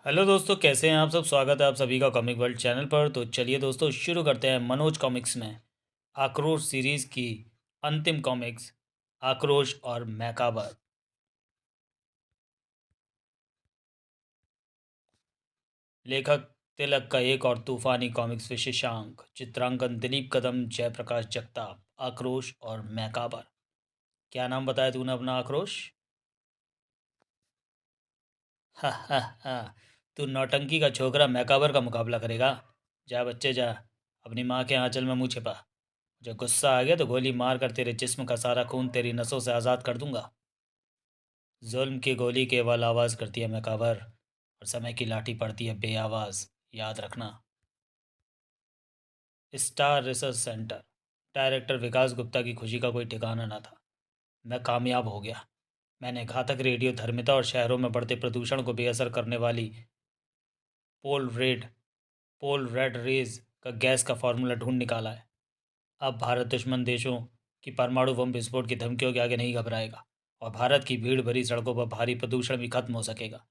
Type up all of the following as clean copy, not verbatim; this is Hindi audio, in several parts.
हेलो दोस्तों, कैसे हैं आप सब। स्वागत है आप सभी का कॉमिक वर्ल्ड चैनल पर। तो चलिए दोस्तों, शुरू करते हैं मनोज कॉमिक्स में आक्रोश सीरीज की अंतिम कॉमिक्स, आक्रोश और मैकाबर। लेखक तिलक का एक और तूफानी कॉमिक्स विशेषांक, चित्रांकन दिलीप कदम, जयप्रकाश जगताप। आक्रोश और मैकाबर। क्या नाम बताया तूने अपना, आक्रोश? हा हा हा। तू नौटंकी का छोकरा मैकाबर का मुकाबला करेगा? जा बच्चे जा, अपनी माँ के आंचल में मुंह छिपा। जब गुस्सा आ गया तो गोली मार कर तेरे जिस्म का सारा खून तेरी नसों से आज़ाद कर दूंगा। जुल्म की गोली केवल आवाज़ करती है मैकाबर, और समय की लाठी पड़ती है बेआवाज़। याद रखना। Star research centre. डायरेक्टर विकास गुप्ता की खुशी का कोई ठिकाना न था। मैं कामयाब हो गया। मैंने घातक रेडियो धर्मिता और शहरों में बढ़ते प्रदूषण को बेअसर करने वाली पोल रेड पोल रेड रेज का गैस का फार्मूला ढूंढ निकाला है। अब भारत दुश्मन देशों की परमाणु बम विस्फोट की धमकियों के आगे नहीं घबराएगा, और भारत की भीड़ भरी सड़कों पर भारी प्रदूषण भी खत्म हो सकेगा।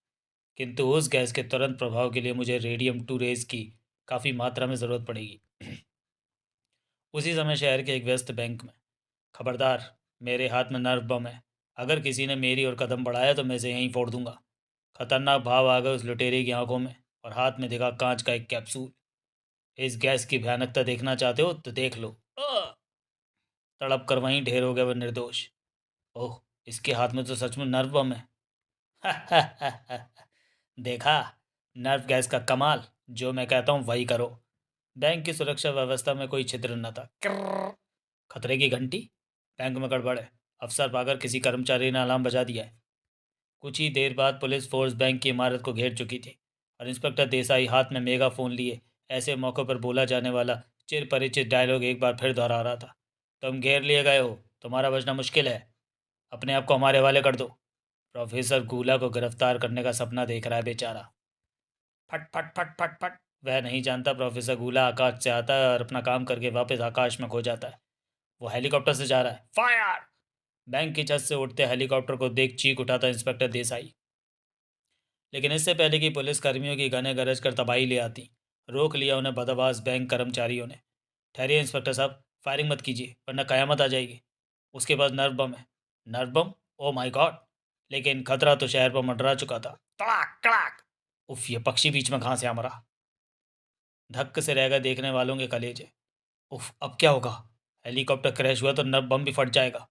किंतु उस गैस के तुरंत प्रभाव के लिए मुझे रेडियम टू रेज की काफ़ी मात्रा में ज़रूरत पड़ेगी। उसी समय शहर के एक व्यस्त बैंक में, खबरदार, मेरे हाथ में नर्व बम है। अगर किसी ने मेरी और कदम बढ़ाया तो मैं इसे यहीं फोड़ दूंगा। खतरनाक भाव आ गए उस लुटेरे की आंखों में, और हाथ में दिखा कांच का एक कैप्सूल। इस गैस की भयानकता देखना चाहते हो तो देख लो। तड़प कर वहीं ढेर हो गए वह निर्दोष। ओह, इसके हाथ में तो सच में नर्व बम है। देखा, नर्व गैस का कमाल। जो मैं कहता हूँ वही करो। बैंक की सुरक्षा व्यवस्था में कोई छिद्र न था। कर्रर। खतरे की घंटी। बैंक में गड़बड़ है। अफसर पाकर किसी कर्मचारी ने अलार्म बजा दिया है। कुछ ही देर बाद पुलिस फोर्स बैंक की इमारत को घेर चुकी थी, और इंस्पेक्टर देसाई हाथ में मेगा फोन लिए ऐसे मौक़ों पर बोला जाने वाला चिर परिचित डायलॉग एक बार फिर दोहरा रहा था। तुम घेर लिए गए हो, तुम्हारा बचना मुश्किल है। अपने आप को हमारे हवाले कर दो। प्रोफेसर गूला को गिरफ्तार करने का सपना देख रहा है बेचारा। फट फट फट फट फट। वह नहीं जानता प्रोफेसर गूला आकाश से आता है और अपना काम करके वापस आकाश में खो जाता है। वो हेलीकॉप्टर से जा रहा है। फायर! बैंक की छत से उड़ते हेलीकॉप्टर को देख चीख उठाता इंस्पेक्टर देसाई। लेकिन इससे पहले कि पुलिस कर्मियों की गनें गरज कर तबाही ले आती, रोक लिया उन्हें बदमाश बैंक कर्मचारियों ने। ठहरिए इंस्पेक्टर साहब, फायरिंग मत कीजिए वरना कयामत आ जाएगी। उसके पास नर्व बम है। Nerve bomb? Oh my God! लेकिन खतरा तो शहर पर मंडरा चुका था। तड़ाक कड़ाक! उफ, ये पक्षी बीच में कहाँ से आ मरा। धक्क से रह गए देखने वालों के कलेजे। उफ, अब क्या होगा? हेलीकॉप्टर क्रैश हुआ तो नर्व बम भी फट जाएगा।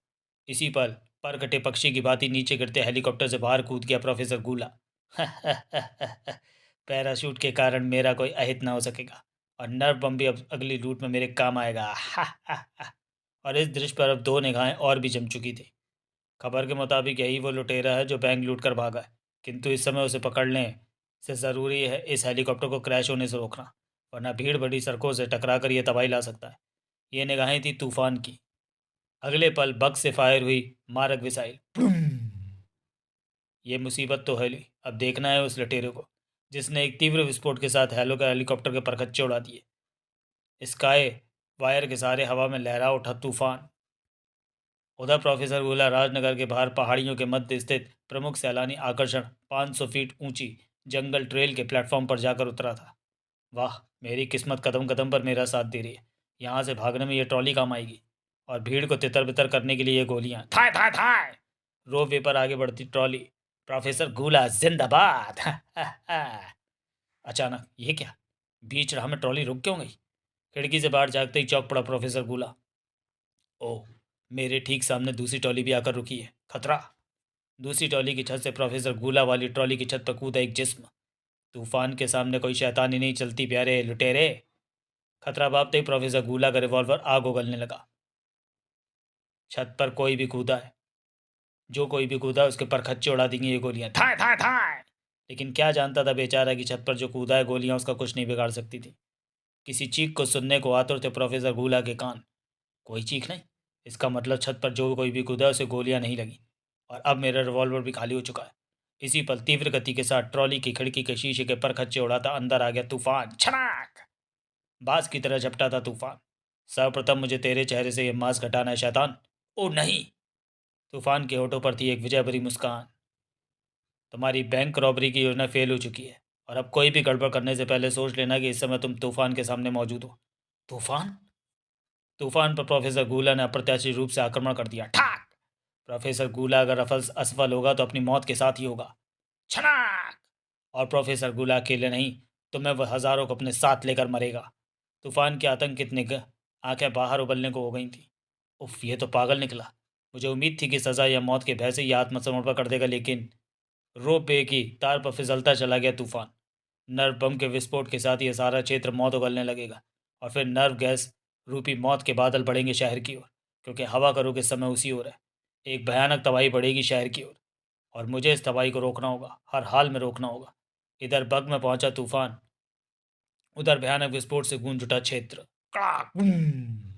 इसी पर कटे पक्षी की भांति नीचे गिरते हेलीकॉप्टर से बाहर कूद गया प्रोफेसर गूला। पैराशूट के कारण मेरा कोई अहित ना हो सकेगा, और नर्व बम भी अब अगली लूट में मेरे काम आएगा। और इस दृश्य पर अब दो निगाहें और भी जम चुकी थी। खबर के मुताबिक यही वो लुटेरा है जो बैंक लूट कर भागा है, किंतु इस समय उसे पकड़ने से ज़रूरी है इस हेलीकॉप्टर को क्रैश होने से रोकना, वरना भीड़ बड़ी सड़कों से टकरा कर यह तबाही ला सकता है। ये निगाहें थी तूफान की। अगले पल बग से फायर हुई मारक मिसाइल। ये मुसीबत तो है ली। अब देखना है उस लटेरे को जिसने एक तीव्र विस्फोट के साथ हेलो के हेलीकॉप्टर के परखच्चे उड़ा दिए। स्काई वायर के सहारे हवा में लहरा उठा तूफान। उधर प्रोफेसर गोला राजनगर के बाहर पहाड़ियों के मध्य स्थित प्रमुख सैलानी आकर्षण 500 फीट ऊंची जंगल ट्रेल के प्लेटफॉर्म पर जाकर उतरा था। वाह, मेरी किस्मत कदम कदम पर मेरा साथ दे रही है। यहाँ से भागने में ये ट्रॉली काम आएगी, और भीड़ को तितर बितर करने के लिए ये गोलियां। थाय थाय थाय! रोपवे पर आगे बढ़ती ट्रॉली। प्रोफेसर गोला जिंदाबाद। अचानक ये क्या? बीच राह में ट्रॉली रुक क्यों गई? खिड़की से बाहर झाँकते ही चौंक पड़ा प्रोफेसर गोला। ओह, मेरे ठीक सामने दूसरी ट्रॉली भी आकर रुकी है। खतरा! दूसरी ट्रॉली की छत से प्रोफेसर गोला वाली ट्रॉली की छत पर कूदा एक जिस्म। तूफान के सामने कोई शैतानी नहीं चलती प्यारे लुटेरे। खतरा भापते ही प्रोफेसर गोला का रिवॉल्वर आग उगलने लगा। छत पर कोई भी कूदा है, जो कोई भी कूदा उसके परखच्चे उड़ा देंगी ये गोलियां। थाय थाय थाय! लेकिन क्या जानता था बेचारा कि छत पर जो कूदा है गोलियां उसका कुछ नहीं बिगाड़ सकती थी। किसी चीख को सुनने को आतुर थे प्रोफेसर गोला के कान। कोई चीख नहीं, इसका मतलब छत पर जो कोई भी कूदा उसे गोलियां नहीं लगी, और अब मेरा रिवॉल्वर भी खाली हो चुका है। इसी पल तीव्र गति के साथ ट्रॉली की खिड़की के शीशे के परखच्चे उड़ाता अंदर आ गया तूफान। छनाक! बाज की तरह झपटा था तूफान। सर्वप्रथम मुझे तेरे चेहरे से यह मास्क हटाना है शैतान। ओ नहीं! तूफान के होठों पर थी एक विजय भरी मुस्कान। तुम्हारी बैंक रॉबरी की योजना फेल हो चुकी है। और अब कोई भी गड़बड़ करने से पहले सोच लेना कि इस समय तुम तूफान के सामने मौजूद हो। तूफान? तूफान पर प्रोफेसर गुला ने अप्रत्याशित रूप से आक्रमण कर दिया। ठाक! प्रोफेसर गुला अगर असफल होगा तो अपनी मौत के साथ ही होगा। छनाक! और प्रोफेसर गुला अकेले नहीं, तुम्हें वह हजारों को अपने साथ लेकर मरेगा। तूफान के आतंकित आंखें बाहर उबलने को हो गई थी। उफ, ये तो पागल निकला। मुझे उम्मीद थी कि सजा या मौत के भय से यह आत्मसमर्पण कर देगा, लेकिन रोप वे की तार पर फिसलता चला गया तूफान। नर्व बम के विस्फोट के साथ यह सारा क्षेत्र मौत उगलने लगेगा और फिर नर्व गैस रूपी मौत के बादल बढ़ेंगे शहर की ओर, क्योंकि हवा का रुख इस समय उसी ओर है। एक भयानक तबाही बढ़ेगी शहर की ओर और मुझे इस तबाही को रोकना होगा, हर हाल में रोकना होगा। इधर बग में पहुंचा तूफान, उधर भयानक विस्फोट से गूंज उठा क्षेत्र। कड़ाक, बूम!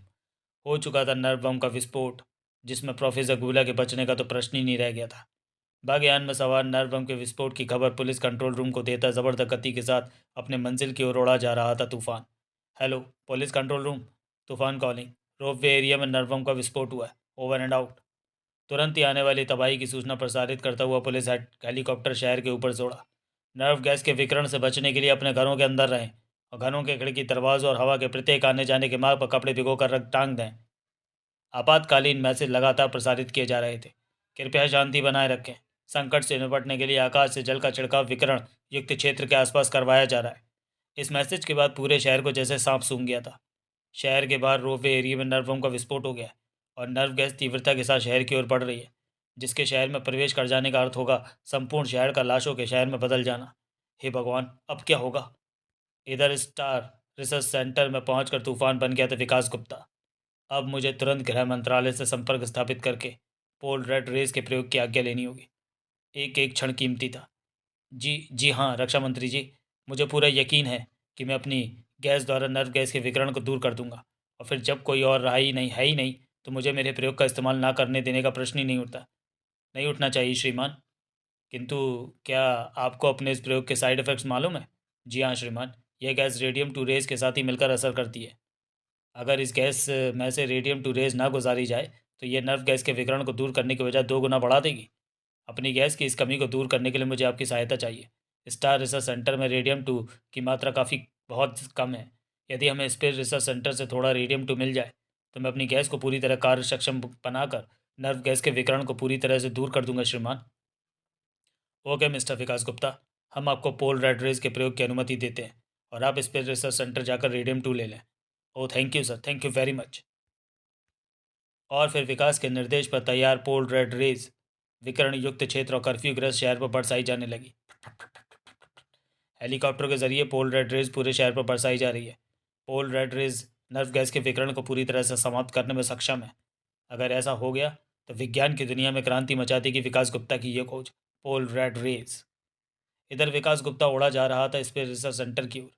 हो चुका था नर्व बम का विस्फोट, जिसमें प्रोफेसर गुला के बचने का तो प्रश्न ही नहीं रह गया था। बागयान में सवार नर्व बम के विस्फोट की खबर पुलिस कंट्रोल रूम को देता जबरदस्त गति के साथ अपने मंजिल की ओर उड़ा जा रहा था तूफान। Hello, police control room. तूफान कॉलिंग। रोप वे एरिया में नर्व बम का विस्फोट हुआ है। Over and out. तुरंत ही आने वाली तबाही की सूचना प्रसारित करता हुआ पुलिस हेलीकॉप्टर शहर के ऊपर जोड़ा। नर्व गैस के विकिरण से बचने के लिए अपने घरों के अंदर रहें और घरों के खिड़की, दरवाजों और हवा के प्रत्येक आने जाने के मार्ग पर कपड़े भिगो कर रख टांग दें। आपातकालीन मैसेज लगातार प्रसारित किए जा रहे थे। कृपया शांति बनाए रखें। संकट से निपटने के लिए आकाश से जल का छिड़काव विकिरण युक्त क्षेत्र के आसपास करवाया जा रहा है। इस मैसेज के बाद पूरे शहर को जैसे सांप सूंघ गया था। शहर के बाहर रोपवे एरिया में नर्व बम का विस्फोट हो गया और नर्व गैस तीव्रता के साथ शहर की ओर बढ़ रही है, जिसके शहर में प्रवेश कर जाने का अर्थ होगा संपूर्ण शहर का लाशों के शहर में बदल जाना। हे भगवान, अब क्या होगा? इधर स्टार रिसर्च सेंटर में पहुंचकर तूफान बन गया था विकास गुप्ता। अब मुझे तुरंत गृह मंत्रालय से संपर्क स्थापित करके पोल रेड रेस के प्रयोग की आज्ञा लेनी होगी। एक एक क्षण कीमती था। जी जी हाँ रक्षा मंत्री जी, मुझे पूरा यकीन है कि मैं अपनी गैस द्वारा नर्व गैस के विकिरण को दूर कर दूंगा और फिर जब कोई और रहा ही नहीं है ही नहीं, तो मुझे मेरे प्रयोग का इस्तेमाल ना करने देने का प्रश्न ही नहीं उठना चाहिए श्रीमान। किंतु क्या आपको अपने इस प्रयोग के साइड इफ़ेक्ट्स मालूम है? जी हाँ श्रीमान, यह गैस रेडियम टू रेज के साथ ही मिलकर असर करती है। अगर इस गैस में से रेडियम टू रेज ना गुजारी जाए तो ये नर्व गैस के विकिरण को दूर करने के बजाय 2 गुना बढ़ा देगी। अपनी गैस की इस कमी को दूर करने के लिए मुझे आपकी सहायता चाहिए। स्टार रिसर्च सेंटर में रेडियम टू की मात्रा बहुत कम है। यदि हमें स्पेस रिसर्च सेंटर से थोड़ा रेडियम टू मिल जाए तो मैं अपनी गैस को पूरी तरह कार्य सक्षम बनाकर नर्व गैस के विकिरण को पूरी तरह से दूर कर दूंगा श्रीमान। ओके मिस्टर विकास गुप्ता, हम आपको पोल रेड रेज के प्रयोग की अनुमति देते हैं और आप स्पेस रिसर्च सेंटर जाकर रेडियम टू ले लें। Oh thank you sir, thank you very much. और फिर विकास के निर्देश पर तैयार पोल रेड रेज विकिरण युक्त क्षेत्र और कर्फ्यूग्रस्त शहर पर बरसाई जाने लगी। हेलीकॉप्टर के जरिए पोल रेड रेज पूरे शहर पर बरसाई जा रही है। पोल रेड रेज नर्व गैस के विकिरण को पूरी तरह से समाप्त करने में सक्षम है। अगर ऐसा हो गया तो विज्ञान की दुनिया में क्रांति मचा देगी विकास गुप्ता की यह खोज, पोल रेड रेज। इधर विकास गुप्ता उड़ा जा रहा था स्पेस रिसर्च सेंटर की ओर।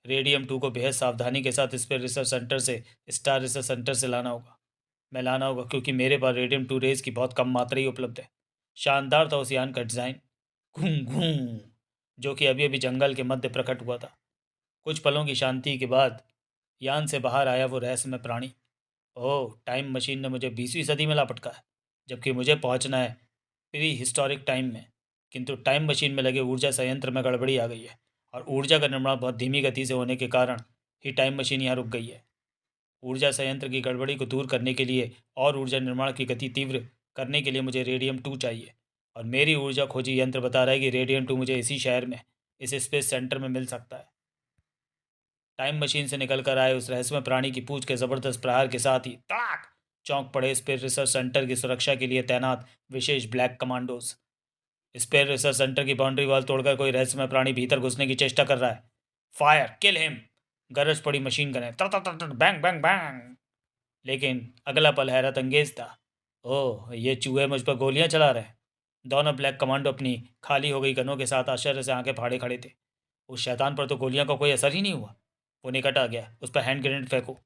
रेडियम 2 को बेहद सावधानी के साथ स्पेस रिसर्च सेंटर से स्टार रिसर्च सेंटर से लाना होगा क्योंकि मेरे पास रेडियम 2 रेज की बहुत कम मात्रा ही उपलब्ध है। शानदार था उस यान का डिज़ाइन, घूम घूम, जो कि अभी अभी जंगल के मध्य प्रकट हुआ था। कुछ पलों की शांति के बाद यान से बाहर आया वो रहस्यमय प्राणी। ओह, टाइम मशीन ने मुझे 20वीं सदी में ला पटका है, जबकि मुझे पहुंचना है प्री हिस्टोरिक टाइम में। किंतु टाइम मशीन में लगे ऊर्जा संयंत्र में गड़बड़ी आ गई है और ऊर्जा का निर्माण बहुत धीमी गति से होने के कारण ही टाइम मशीन यहाँ रुक गई है। ऊर्जा संयंत्र की गड़बड़ी को दूर करने के लिए और ऊर्जा निर्माण की गति तीव्र करने के लिए मुझे रेडियम 2 चाहिए और मेरी ऊर्जा खोजी यंत्र बता रहा है कि रेडियम 2 मुझे इसी शहर में, इस स्पेस सेंटर में मिल सकता है। टाइम मशीन से निकल कर आए उस रहस्यमय प्राणी की पूंछ के जबरदस्त प्रहार के साथ ही तड़ाक चौंक पड़े स्पेस रिसर्च सेंटर की सुरक्षा के लिए तैनात विशेष black commandos. Space research centre की बाउंड्री वॉल तोड़कर कोई रहस्यमय प्राणी भीतर घुसने की चेष्टा कर रहा है। Fire, kill him! गरज पड़ी मशीन गने, तर तर तर तर, बैंग बैंग बैंग। लेकिन अगला पल हैरत अंगेज था। ओह, ये चूहे मुझ पर गोलियां चला रहे हैं। दोनों ब्लैक कमांडो अपनी खाली हो गई गनों के साथ आश्चर्य से आंखें फाड़े खड़े थे। उस शैतान पर तो गोलियां का कोई असर ही नहीं हुआ। वो निकट आ गया, उस पर हैंड ग्रेनेड फेंको।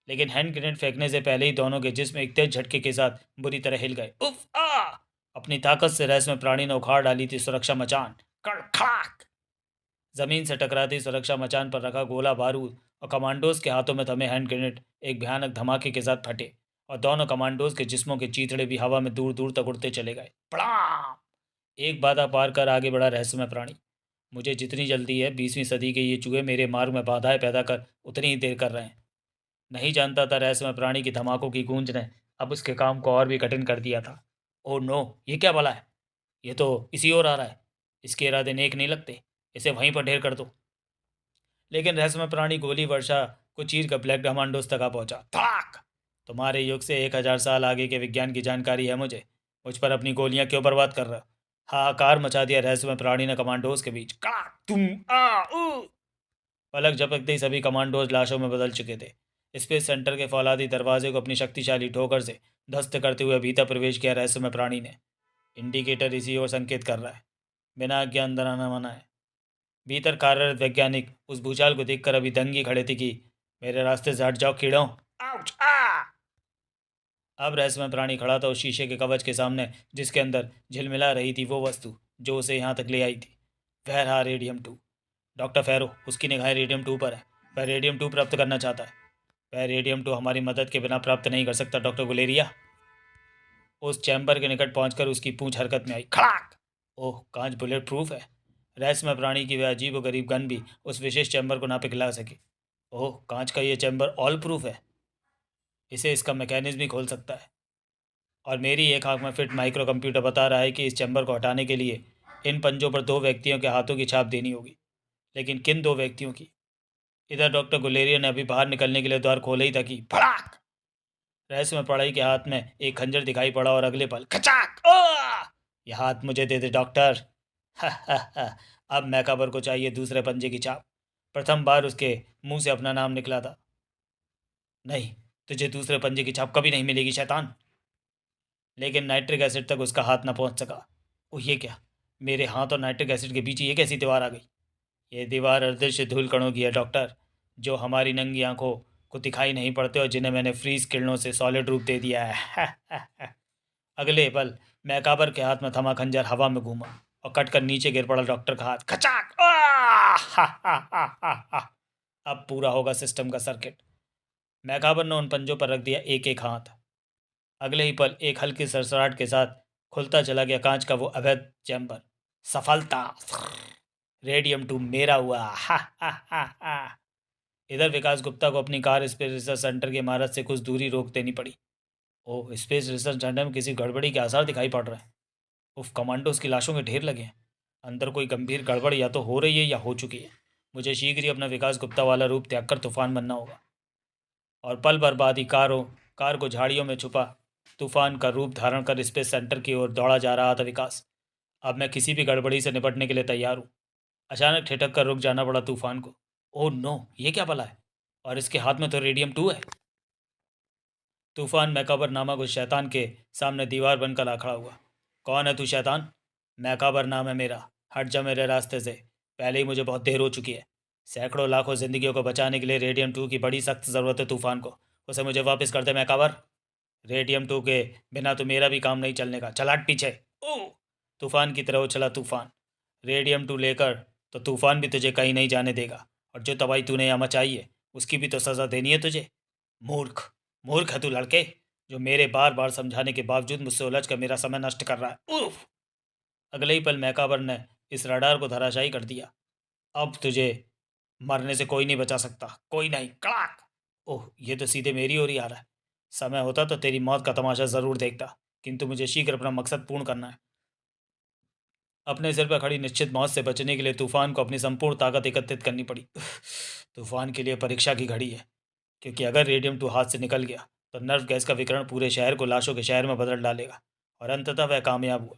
लेकिन हैंड ग्रेनेड फेंकने से पहले ही दोनों के जिस्म एक तेज झटके के साथ बुरी तरह हिल गए। उफ आ! अपनी ताकत से रहस्यमय प्राणी ने उखाड़ डाली थी सुरक्षा मचान। कड़खाक! जमीन से टकराती सुरक्षा मचान पर रखा गोला बारूद और कमांडोज के हाथों में थमे हैंड ग्रेनेड एक भयानक धमाके के साथ फटे और दोनों कमांडोज के जिस्मों के चीथड़े भी हवा में दूर दूर तक उड़ते चले गए। पड़ाम! एक बाधा पार कर आगे बढ़ा रहस्यमय प्राणी। मुझे जितनी जल्दी है 20वीं सदी के ये चूहे मेरे मार्ग में बाधाएं पैदा कर उतनी ही देर कर रहे हैं। नहीं जानता था रहस्यमय प्राणी की धमाकों की गूंज ने अब उसके काम को और भी कठिन कर दिया था। ओह नो, ये क्या भला है? ये तो इसी ओर आ रहा है। इसके इरादे नेक नहीं लगते। इसे वहीं पर ढेर कर दो। लेकिन रहस्यमय प्राणी गोली वर्षा को चीर कर ब्लैक कमांडोज तक आ पहुंचा। धड़ाक! तुम्हारे युग से 1000 साल आगे के विज्ञान की जानकारी है मुझे। मुझ पर अपनी गोलियां क्यों बर्बाद कर रहे हो? हाहाकार मचा दिया रहस्यमय प्राणी ने कमांडोज के बीच। कड़ाक! तुम आ ऊ! पलक झपकते ही सभी कमांडोज लाशों में बदल चुके थे। स्पेस सेंटर के फौलादी दरवाजे को अपनी शक्तिशाली ठोकर से ध्वस्त करते हुए भीतर प्रवेश किया रहस्यमय प्राणी ने। इंडिकेटर इसी ओर संकेत कर रहा है। बिना आज्ञा अंदर आना मना है। भीतर कार्यरत वैज्ञानिक उस भूचाल को देखकर अभी दंगी खड़े थे कि मेरे रास्ते से हट जाओ कीड़ों। आउच! आ! अब रहस्यमय प्राणी खड़ा था उस शीशे के कवच के सामने जिसके अंदर झिलमिला रही थी वो वस्तु जो उसे यहाँ तक ले आई थी। वह रहा रेडियम 2। डॉक्टर फेरो, उसकी निगाहें रेडियम 2 पर है। वह रेडियम 2 प्राप्त करना चाहता है। वह रेडियम 2 हमारी मदद के बिना प्राप्त नहीं कर सकता डॉक्टर गुलेरिया। उस चैम्बर के निकट पहुंचकर उसकी पूंछ हरकत में आई। खड़ाक! ओह, कांच बुलेट प्रूफ है। रहस्यमय प्राणी की वह अजीब व गरीब गन भी उस विशेष चैम्बर को ना पिघला सके। ओह, कांच का ये चैम्बर ऑल प्रूफ है। इसे इसका मैकेनिज्म ही खोल सकता है। और मेरी एक आंख में फिट माइक्रो कंप्यूटर बता रहा है कि इस चैम्बर को हटाने के लिए इन पंजों पर 2 व्यक्तियों के हाथों की छाप देनी होगी। लेकिन किन 2 व्यक्तियों की? इधर डॉक्टर गुलेरिया ने अभी बाहर निकलने के लिए द्वार खोले ही था कि भड़ाक! रहस्यमय पढ़ाई के हाथ में एक खंजर दिखाई पड़ा और अगले पल खचाक! यह हाथ मुझे दे दे डॉक्टर। अब मैकाबर को चाहिए दूसरे पंजे की छाप। प्रथम बार उसके मुंह से अपना नाम निकला था। नहीं, तुझे दूसरे पंजे की छाप कभी नहीं मिलेगी शैतान। लेकिन नाइट्रिक एसिड तक उसका हाथ न पहुंच सका। ओह, ये क्या? मेरे हाथ और नाइट्रिक एसिड के बीच ये कैसी दीवार आ गई? ये दीवार अदृश्य धूल कणों की है डॉक्टर, जो हमारी नंगी आंखों को दिखाई नहीं पड़ते और जिन्हें मैंने फ्रीज किरणों से सॉलिड रूप दे दिया है। अगले पल मैकाबर के हाथ में थमा खंजर हवा में घूमा और कटकर नीचे गिर पड़ा डॉक्टर का हाथ। खचाक! अब पूरा होगा सिस्टम का सर्किट। मैकाबर ने उन पंजों पर रख दिया एक एक हाथ। अगले ही पल एक हल्की सरसराहट के साथ खुलता चला गया कांच का वो अवैध चैम्बर। सफलता! रेडियम 2 मेरा हुआ। इधर विकास गुप्ता को अपनी कार स्पेस रिसर्च सेंटर की इमारत से कुछ दूरी रोक देनी पड़ी। ओह, स्पेस रिसर्च सेंटर में किसी गड़बड़ी के आसार दिखाई पड़ रहे हैं। उफ, कमांडोज की लाशों के ढेर लगे हैं। अंदर कोई गंभीर गड़बड़ या तो हो रही है या हो चुकी है। मुझे शीघ्र ही अपना विकास गुप्ता वाला रूप त्याग कर तूफान बनना होगा। और पल भर बाद ही कार को झाड़ियों में छुपा तूफान का रूप धारण कर स्पेस सेंटर की ओर दौड़ा जा रहा था विकास। अब मैं किसी भी गड़बड़ी से निपटने के लिए तैयार हूँ। अचानक ठिठक कर रुक जाना पड़ा तूफान को। ओह नो, ये क्या भला है? और इसके हाथ में तो रेडियम 2 है। तूफान मैकाबर नामक उस शैतान के सामने दीवार बनकर आ खड़ा हुआ। कौन है तू शैतान? मैकाबर नाम है मेरा। हट जा मेरे रास्ते से। पहले ही मुझे बहुत देर हो चुकी है। सैकड़ों लाखों जिंदगियों को बचाने के लिए रेडियम 2 की बड़ी सख्त ज़रूरत है तूफान को। उसे मुझे वापस कर दे मैकाबर। रेडियम 2 के बिना तो मेरा भी काम नहीं चलने का। चल हट पीछे। ओह! तूफान की तरह उछला तूफान। रेडियम 2 लेकर तो तूफान भी तुझे कहीं नहीं जाने देगा। और जो तबाही तूने यहाँ मचाई है उसकी भी तो सज़ा देनी है तुझे। मूर्ख! मूर्ख है तू लड़के, जो मेरे बार बार समझाने के बावजूद मुझसे उलझ कर मेरा समय नष्ट कर रहा है। उफ! अगले ही पल मैकाबर ने इस रडार को धराशायी कर दिया। अब तुझे मरने से कोई नहीं बचा सकता, कोई नहीं। कड़ाक! ओह, ये तो सीधे मेरी ओर ही आ रहा है। समय होता तो तेरी मौत का तमाशा ज़रूर देखता, किंतु मुझे शीघ्र अपना मकसद पूर्ण करना है। अपने सिर पर खड़ी निश्चित मौत से बचने के लिए तूफान को अपनी संपूर्ण ताकत एकत्रित करनी पड़ी। तूफान के लिए परीक्षा की घड़ी है, क्योंकि अगर रेडियम 2 हाथ से निकल गया तो नर्व गैस का विकिरण पूरे शहर को लाशों के शहर में बदल डालेगा। और अंततः वह कामयाब हुआ।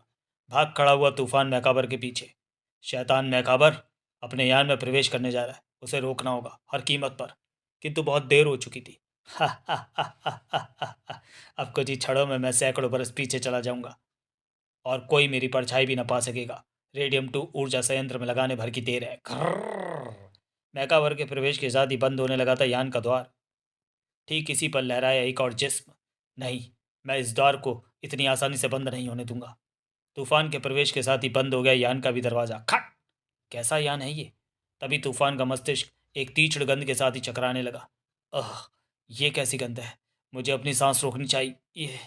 भाग खड़ा हुआ तूफान मैकाबर के पीछे। शैतान मैकाबर अपने यान में प्रवेश करने जा रहा है। उसे रोकना होगा हर कीमत पर। किंतु बहुत देर हो चुकी थी। अब कुछ ही क्षणों में मैं सैकड़ों बरस पीछे चला जाऊंगा और कोई मेरी परछाई भी न पा सकेगा। रेडियम 2 ऊर्जा संयंत्र में लगाने भर की देर है। मैकाबर के प्रवेश के साथ ही बंद होने लगा था यान का द्वार। ठीक इसी पर लहराया एक और जिस्म। नहीं, मैं इस द्वार को इतनी आसानी से बंद नहीं होने दूंगा। तूफान के प्रवेश के साथ ही बंद हो गया यान का भी दरवाजा। खट! कैसा यान है ये? तभी तूफान का मस्तिष्क एक तीक्ष्ण गंध के साथ ही चकराने लगा। अह, ये कैसी गंध है? मुझे अपनी सांस रोकनी चाहिए।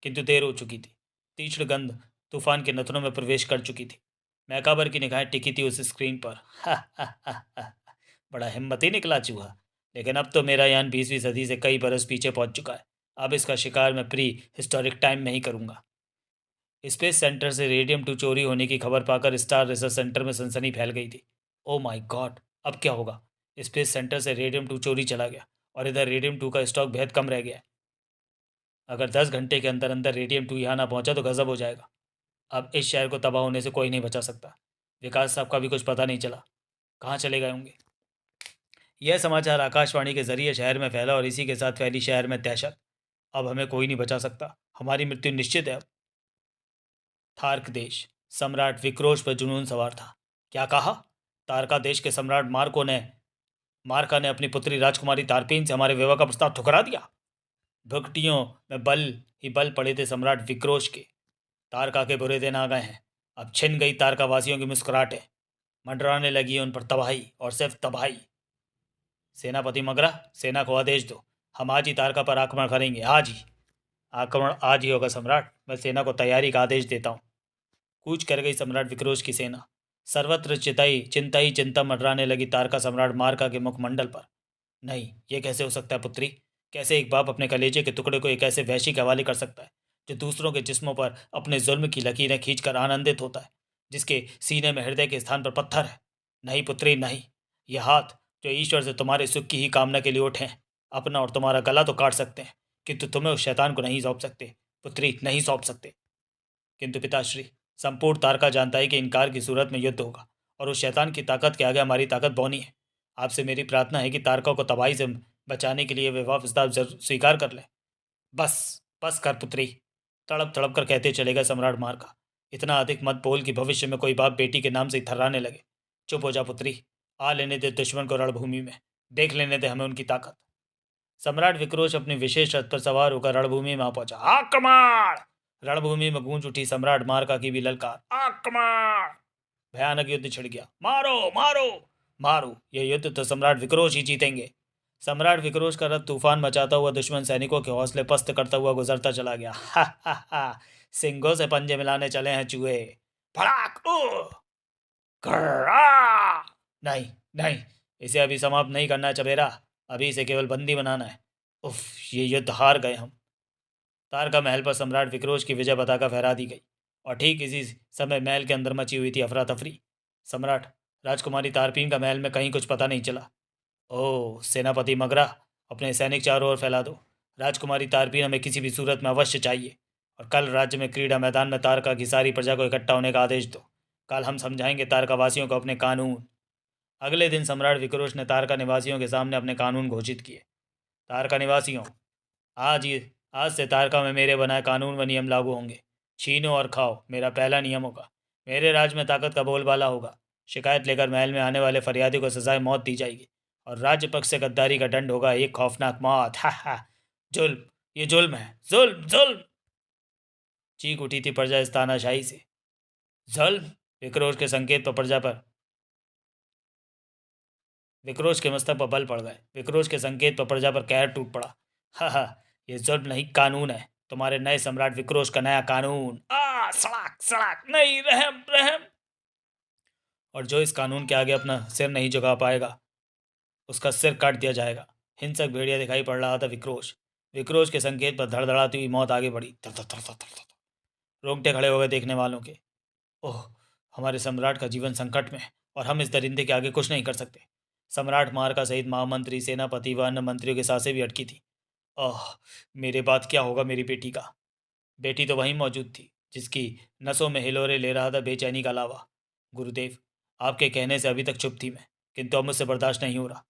किंतु देर हो चुकी थी। तीक्ष्ण गंध तूफान के नथनों में प्रवेश कर चुकी थी। मैकाबर की निगाहें टिकी थी उस स्क्रीन पर। हा हा हा हा। बड़ा हिम्मती निकला चूहा, लेकिन अब तो मेरा यान 20वीं सदी से कई बरस पीछे पहुंच चुका है। अब इसका शिकार मैं प्री हिस्टोरिक टाइम में ही करूंगा। स्पेस सेंटर से रेडियम 2 चोरी होने की खबर पाकर स्टार रिसर्च सेंटर में सनसनी फैल गई थी। ओ माय गॉड, अब क्या होगा? स्पेस सेंटर से रेडियम 2 चोरी चला गया और इधर रेडियम 2 का स्टॉक बेहद कम रह गया है। अगर 10 घंटे के अंदर अंदर रेडियम 2 यहाँ ना पहुंचा तो गजब हो जाएगा। अब इस शहर को तबाह होने से कोई नहीं बचा सकता। विकास साहब का भी कुछ पता नहीं चला, कहाँ चले गए होंगे? यह समाचार आकाशवाणी के जरिए शहर में फैला और इसी के साथ फैली शहर में दहशत। अब हमें कोई नहीं बचा सकता, हमारी मृत्यु निश्चित है अब। थार्क देश सम्राट विक्रोश पर जुनून सवार था। क्या कहा? तारका देश के सम्राट मार्का ने अपनी पुत्री राजकुमारी तारपीन से हमारे विवाह का प्रस्ताव ठुकरा दिया। भुगटियों में बल ही बल पड़े थे सम्राट विक्रोश के। तारका के बुरे दिन आ गए हैं। अब छिन गई तारका वासियों की मुस्कुराहटें। मंडराने लगी है उन पर तबाही और सिर्फ तबाही। सेनापति मगरा, सेना को आदेश दो। हम आज ही तारका पर आक्रमण करेंगे, आज ही। आक्रमण आज ही होगा सम्राट। मैं सेना को तैयारी का आदेश देता हूँ। कूच कर गई सम्राट विक्रोश की सेना। सर्वत्र चिंता ही चिंता मंडराने लगी तारका सम्राट मार्का के मुखमंडल पर। नहीं, ये कैसे हो सकता है पुत्री? कैसे एक बाप अपने कलेजे के टुकड़े को एक ऐसे वैशी के हवाले कर सकता है जो दूसरों के जिस्मों पर अपने जुल्म की लकीरें खींचकर आनंदित होता है, जिसके सीने में हृदय के स्थान पर पत्थर है? नहीं पुत्री, नहीं। ये हाथ जो ईश्वर से तुम्हारे सुख की ही कामना के लिए उठे हैं, अपना और तुम्हारा गला तो काट सकते हैं, किंतु तुम्हें उस शैतान को नहीं सौंप सकते पुत्री, नहीं सौंप सकते। किंतु पिताश्री, संपूर्ण तारका जानता है कि इनकार की सूरत में युद्ध होगा और उस शैतान की ताकत के आगे हमारी ताकत बौनी है। आपसे मेरी प्रार्थना है कि तारका को तबाही से बचाने के लिए विवाह प्रस्ताव स्वीकार कर ले। बस, बस कर पुत्री, तड़प तड़प कर कहते चलेगा सम्राट मार्का। इतना अधिक मत बोल कि भविष्य में कोई बाप बेटी के नाम से थर्राने लगे। चुप हो जा पुत्री, आ लेने दे दुश्मन को रणभूमि में, देख लेने दे हमें उनकी ताकत। सम्राट विक्रोश अपनी विशेष रथ पर सवार होकर रणभूमि में आ पहुंचा। आक्रमण! रणभूमि में गूंज उठी सम्राट मार्का की भी ललकार। आक्रमण! भयानक युद्ध छिड़ गया। मारो मारो मारो! यह युद्ध तो सम्राट विक्रोश ही जीतेंगे। सम्राट विक्रोश का रथ तूफान मचाता हुआ दुश्मन सैनिकों के हौसले पस्त करता हुआ गुजरता चला गया। हा हा हा! सिंगों से पंजे मिलाने चले हैं चूहे। भड़ाक! नहीं, नहीं, इसे अभी समाप्त नहीं करना है चबेरा। अभी इसे केवल बंदी बनाना है। उफ, ये युद्ध हार गए हम। तारका महल पर सम्राट विक्रोश की विजय पताका फहरा दी गई और ठीक इसी समय महल के अंदर मची हुई थी अफरा तफरी। सम्राट, राजकुमारी तारपीन का महल में कहीं कुछ पता नहीं चला। ओह सेनापति मगरा, अपने सैनिक चारों ओर फैला दो। राजकुमारी तारपीन हमें किसी भी सूरत में अवश्य चाहिए और कल राज्य में क्रीड़ा मैदान में तारका की सारी प्रजा को इकट्ठा होने का आदेश दो। कल हम समझाएंगे तारका वासियों को अपने कानून। अगले दिन सम्राट विक्रोश ने तारका निवासियों के सामने अपने कानून घोषित किए। तारका निवासियों, आज ही आज से तारका में मेरे बनाए कानून व नियम लागू होंगे। छीनो और खाओ मेरा पहला नियम होगा। मेरे राज्य में ताकत का बोलबाला होगा। शिकायत लेकर महल में आने वाले फरियादी को सजाए मौत दी जाएगी और राज्य पक्ष से गद्दारी का दंड होगा एक खौफनाक मौत। हा हा! जुल्म, ये जुल्म है, जुल्म जुल्म! चीख उठी थी प्रजा इस तानाशाही से। जुल्म! विक्रोश के मस्तक पर बल पड़ गए। विक्रोश के संकेत पर प्रजा पर कहर टूट पड़ा। हा हा! ये जुल्म नहीं, कानून है। तुम्हारे नए सम्राट विक्रोश का नया कानून। सड़क सड़क नहीं, रहम रहम! और जो इस कानून के आगे अपना सिर नहीं झुका पाएगा उसका सिर काट दिया जाएगा। हिंसक भेड़िया दिखाई पड़ रहा था विक्रोश। विक्रोश के संकेत पर धड़धड़ाती हुई मौत आगे बढ़ी। थर थर थर थर थर थर। रोंगटे खड़े हो गए देखने वालों के। ओह, हमारे सम्राट का जीवन संकट में है और हम इस दरिंदे के आगे कुछ नहीं कर सकते। सम्राट मार्का सहित महामंत्री, सेनापति व अन्य मंत्रियों की सांसें भी अटकी थी। ओह, मेरे बाद क्या होगा मेरी बेटी का? बेटी तो वहीं मौजूद थी जिसकी नसों में हिलोरे ले रहा था बेचैनी का लावा। गुरुदेव, आपके कहने से अभी तक चुप थी मैं, किंतु अब मुझसे बर्दाश्त नहीं हो रहा।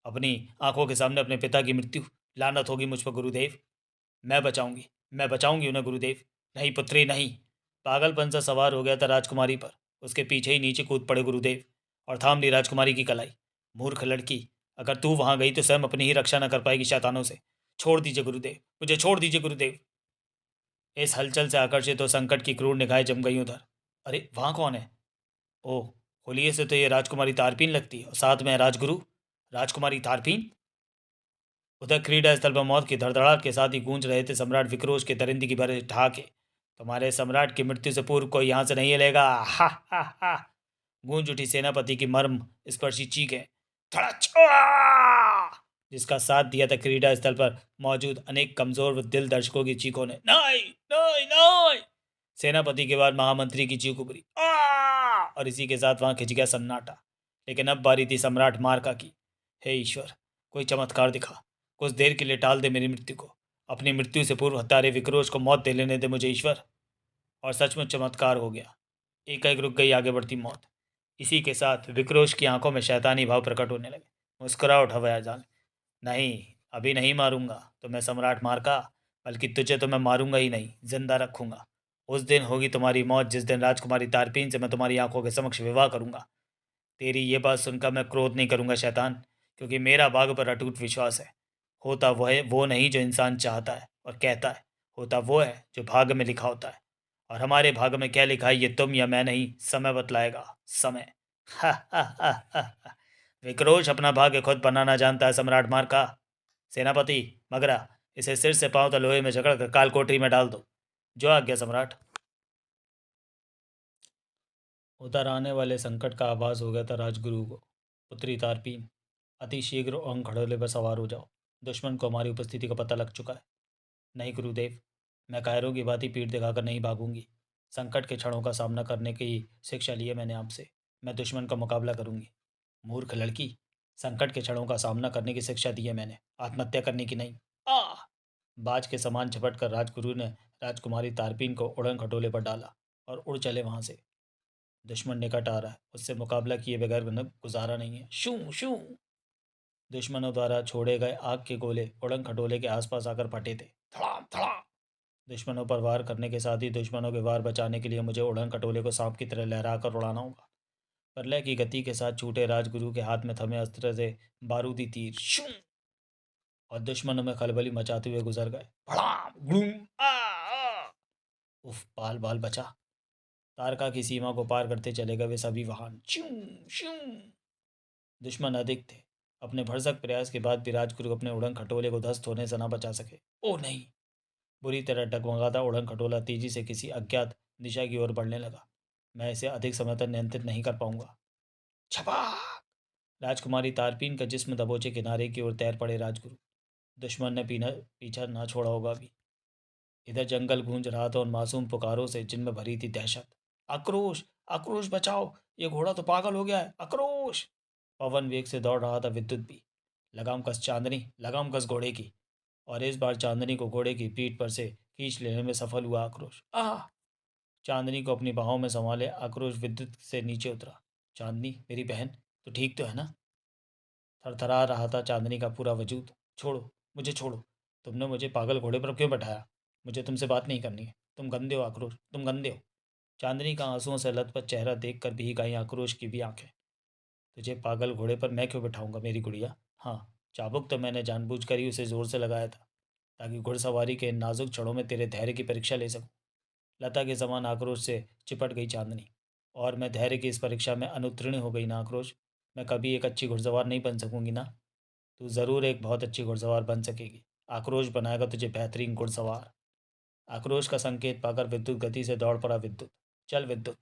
अपनी आंखों के सामने अपने पिता की मृत्यु, लानत होगी मुझ पर गुरुदेव। मैं बचाऊंगी उन्हें गुरुदेव। नहीं पुत्री नहीं। पागलपन सा सवार हो गया था राजकुमारी पर। उसके पीछे ही नीचे कूद पड़े गुरुदेव और थाम ली राजकुमारी की कलाई। मूर्ख लड़की, अगर तू वहां गई तो स्वयं अपनी ही रक्षा न कर पाएगी शैतानों से। छोड़ दीजिए गुरुदेव, मुझे छोड़ दीजिए गुरुदेव। इस हलचल से आकर्षित हो संकट की क्रूर निगाहें जम गई उधर। अरे वहां कौन है? ओह, होलिये से तो ये राजकुमारी तारपीन लगती है और साथ में है राजगुरु। राजकुमारी तारपीन! उधर क्रीड़ा स्थल पर मौत की धड़धड़ाहट के साथ ही गूंज रहे थे सम्राट विक्रोश के दरिंदगी भरे ठहाके। तुम्हारे सम्राट की मृत्यु से पूर्व कोई यहाँ से नहीं हिलेगा। हा हा हा। गूंज उठी सेनापति की मर्म स्पर्शी चीखें। थोड़ा जिसका साथ दिया था क्रीडा स्थल पर मौजूद अनेक कमजोर व दिल दर्शकों की चीखों ने। नहीं नहीं नहीं। सेनापति के बाद महामंत्री की चीख उभरी। और इसी के साथ वहां खिंच गया सन्नाटा। लेकिन अब बारी थी सम्राट मार्का की। हे ईश्वर, कोई चमत्कार दिखा, कुछ देर के लिए टाल दे मेरी मृत्यु को। अपनी मृत्यु से पूर्व हत्यारे विक्रोश को मौत दे लेने दे मुझे ईश्वर। और सचमुच चमत्कार हो गया। एकाएक रुक गई आगे बढ़ती मौत। इसी के साथ विक्रोश की आंखों में शैतानी भाव प्रकट होने लगे। मुस्कुरा उठा भयाजाल। नहीं, अभी नहीं मारूंगा तो मैं सम्राट मार्का, बल्कि तुझे तो मैं मारूंगा ही नहीं, जिंदा रखूंगा। उस दिन होगी तुम्हारी मौत जिस दिन राजकुमारी तारपीन से मैं तुम्हारी आंखों के समक्ष विवाह करूंगा। तेरी ये बात सुनकर मैं क्रोध नहीं करूंगा शैतान, क्योंकि मेरा भाग्य पर अटूट विश्वास है। होता वह है वो नहीं जो इंसान चाहता है और कहता है, होता वो है जो भाग्य में लिखा होता है। और हमारे भाग्य में क्या लिखा है ये तुम या मैं नहीं, समय बतलाएगा। समय। हा हा हा हा हा। विक्रोश अपना भाग्य खुद बनाना जानता है सम्राट मार्का। सेनापति मगरा, इसे सिर से पांव तक लोहे में जकड़ कर काल कोठरी में डाल दो। जो आज्ञा सम्राट। उधर आने वाले संकट का आभास हो गया था राजगुरु को। पुत्री तारपीन, अति शीघ्र ओंग खड़ोले पर सवार हो जाओ। दुश्मन को हमारी उपस्थिति का पता लग चुका है। नहीं गुरुदेव, मैं कायरों की भांति पीठ दिखाकर नहीं भागूंगी। संकट के क्षणों का सामना करने की शिक्षा ली है मैंने आपसे। मैं दुश्मन का मुकाबला करूंगी। मूर्ख लड़की, संकट के क्षणों का सामना करने की शिक्षा दी है मैंने, आत्महत्या करने की नहीं। आ बाज के समान झपट कर राजगुरु ने राजकुमारी तारपीन को उड़न खटोले पर डाला और उड़ चले वहां से। दुश्मन निकट आ रहा है, उससे मुकाबला किए बगैर गुजारा नहीं है। शू शू। दुश्मनों द्वारा छोड़े गए आग के गोले उड़न खटोले के आसपास आकर फटे थे। धड़ाम धड़ाम। दुश्मनों पर वार करने के साथ ही दुश्मनों के वार बचाने के लिए मुझे उड़न खटोले को सांप की तरह लहरा कर उड़ाना होगा। प्रलय की गति के साथ छूटे राजगुरु के हाथ में थमे अस्त्र से बारूदी तीर शू, और दुश्मनों में खलबली मचाते हुए गुजर गए। भड़ाम गुम। आ उफ, बाल बाल बचा। तारका की सीमा को पार करते चले गए वे सभी वाहन। शू शू। दुश्मन अधिक थे। अपने भरसक प्रयास के बाद भी राजगुरु अपने उड़न खटोले को ध्वस्त होने से न बचा सके। ओ नहीं। बुरी तरह डगमगाता उड़न खटोला तेजी से किसी अज्ञात दिशा की ओर बढ़ने लगा। मैं इसे अधिक समय तक नियंत्रित नहीं कर पाऊंगा। छपाक। राजकुमारी तारपीन का जिस्म दबोचे किनारे की ओर तैर पड़े राजगुरु। दुश्मन ने पीछा ना छोड़ा होगा अभी। इधर जंगल गूंज रहा था उन मासूम पुकारों से जिनमें भरी थी दहशत। आक्रोश, आक्रोश बचाओ, ये घोड़ा तो पागल हो गया है, आक्रोश। पवन वेग से दौड़ रहा था, विद्युत भी। लगाम कस चांदनी, लगाम कस घोड़े की। और इस बार चांदनी को घोड़े की पीठ पर से खींच लेने में सफल हुआ आक्रोश। आह। चांदनी को अपनी बाहों में संभाले आक्रोश विद्युत से नीचे उतरा। चांदनी मेरी बहन, तो ठीक तो है ना? थरथरा रहा था चांदनी का पूरा वजूद। छोड़ो, मुझे छोड़ो। तुमने मुझे पागल घोड़े पर क्यों बैठाया? मुझे तुमसे बात नहीं करनी है। तुम गंदे हो आक्रोश, तुम गंदे हो। चांदनी का आंसुओं से लथपथ चेहरा देखकर भीग आई आक्रोश की भी आंखें। तुझे पागल घोड़े पर मैं क्यों बिठाऊंगा मेरी गुड़िया? हाँ, चाबुक तो मैंने जानबूझकर ही उसे जोर से लगाया था, ताकि घुड़सवारी के इन नाजुक क्षणों में तेरे धैर्य की परीक्षा ले सकूं। लता के समान आक्रोश से चिपट गई चांदनी। और मैं धैर्य की इस परीक्षा में अनुत्तीर्ण हो गई ना आक्रोश। मैं कभी एक अच्छी घुड़सवार नहीं बन सकूंगी ना। तू ज़रूर एक बहुत अच्छी घुड़सवार बन सकेगी। आक्रोश बनाएगा तुझे बेहतरीन घुड़सवार। आक्रोश का संकेत पाकर विद्युत गति से दौड़ पड़ा विद्युत। चल विद्युत।